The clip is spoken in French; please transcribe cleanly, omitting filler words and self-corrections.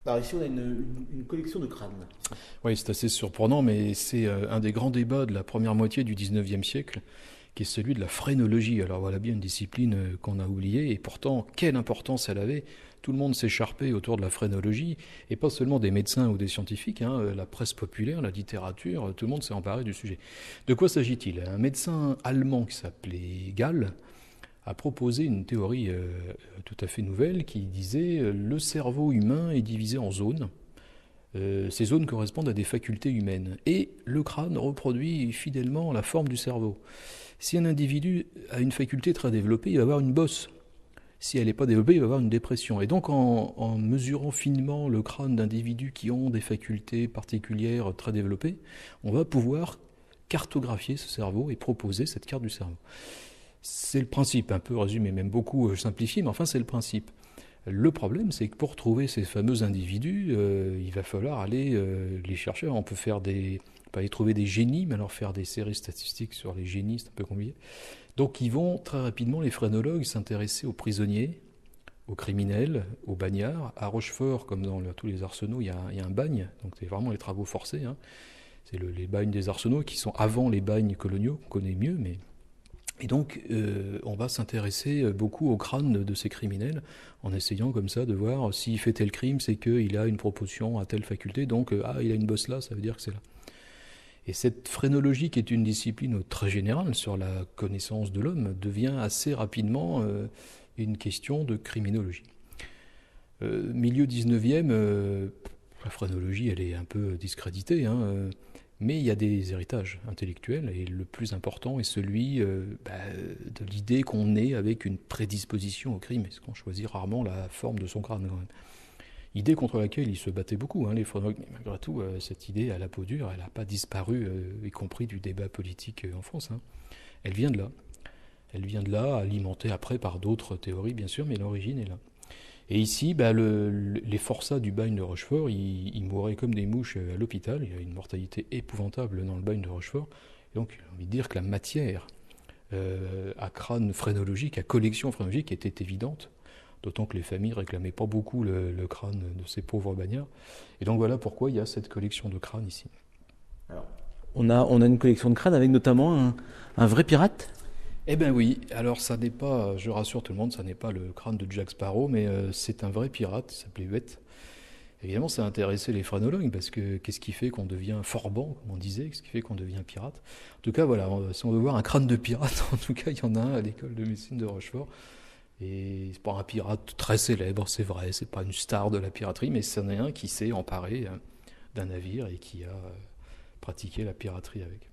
Alors ici, on a une collection de crânes. Oui, c'est assez surprenant, mais c'est un des grands débats de la première moitié du 19e siècle, qui est celui de la phrénologie. Alors voilà bien une discipline qu'on a oubliée, et pourtant, quelle importance elle avait. Tout le monde s'écharpait autour de la phrénologie, et pas seulement des médecins ou des scientifiques, hein, la presse populaire, la littérature, tout le monde s'est emparé du sujet. De quoi s'agit-il? Un médecin allemand qui s'appelait Gall a proposé une théorie tout à fait nouvelle qui disait le cerveau humain est divisé en zones. Ces zones correspondent à des facultés humaines. Et le crâne reproduit fidèlement la forme du cerveau. Si un individu a une faculté très développée, il va avoir une bosse. Si elle n'est pas développée, il va avoir une dépression. Et donc en mesurant finement le crâne d'individus qui ont des facultés particulières très développées, on va pouvoir cartographier ce cerveau et proposer cette carte du cerveau. C'est le principe, un peu résumé, même beaucoup simplifié, mais enfin c'est le principe. Le problème, c'est que pour trouver ces fameux individus, il va falloir aller les chercher. On peut faire pas aller trouver des génies, mais alors faire des séries statistiques sur les génies, c'est un peu compliqué. Donc ils vont très rapidement, les phrénologues, s'intéresser aux prisonniers, aux criminels, aux bagnards. À Rochefort, comme dans tous les arsenaux, il y a un bagne, donc c'est vraiment les travaux forcés, hein. C'est les bagnes des arsenaux qui sont avant les bagnes coloniaux, qu'on connaît mieux, mais et donc, on va s'intéresser beaucoup au crâne de ces criminels, en essayant comme ça de voir s'il fait tel crime, c'est qu'il a une proportion à telle faculté, donc il a une bosse là, ça veut dire que c'est là. Et cette phrénologie, qui est une discipline très générale sur la connaissance de l'homme, devient assez rapidement une question de criminologie. Milieu 19e, la phrénologie, elle est un peu discréditée, hein, mais il y a des héritages intellectuels, et le plus important est celui de l'idée qu'on est avec une prédisposition au crime, parce qu'on choisit rarement la forme de son crâne quand même. Idée contre laquelle ils se battaient beaucoup, hein, les phrénologues, mais malgré tout, cette idée à la peau dure, elle n'a pas disparu, y compris du débat politique en France, hein. Elle vient de là. Elle vient de là, alimentée après par d'autres théories, bien sûr, mais l'origine est là. Et ici, les forçats du bagne de Rochefort, ils mouraient comme des mouches à l'hôpital. Il y a une mortalité épouvantable dans le bagne de Rochefort. Et donc, j'ai envie de dire que la matière à crâne phrénologique, à collection phrénologique était évidente. D'autant que les familles réclamaient pas beaucoup le crâne de ces pauvres bagnards. Et donc voilà pourquoi il y a cette collection de crânes ici. Alors, on a une collection de crânes avec notamment un vrai pirate. Eh bien oui, alors ça n'est pas, je rassure tout le monde, ça n'est pas le crâne de Jack Sparrow, mais c'est un vrai pirate, il s'appelait Huette. Évidemment, ça a intéressé les phrénologues, parce que qu'est-ce qui fait qu'on devient forban, comme on disait, qu'est-ce qui fait qu'on devient pirate? En tout cas, voilà, si on veut voir un crâne de pirate, en tout cas, il y en a un à l'école de médecine de Rochefort. Et c'est pas un pirate très célèbre, c'est vrai, c'est pas une star de la piraterie, mais c'en est un qui s'est emparé d'un navire et qui a pratiqué la piraterie avec.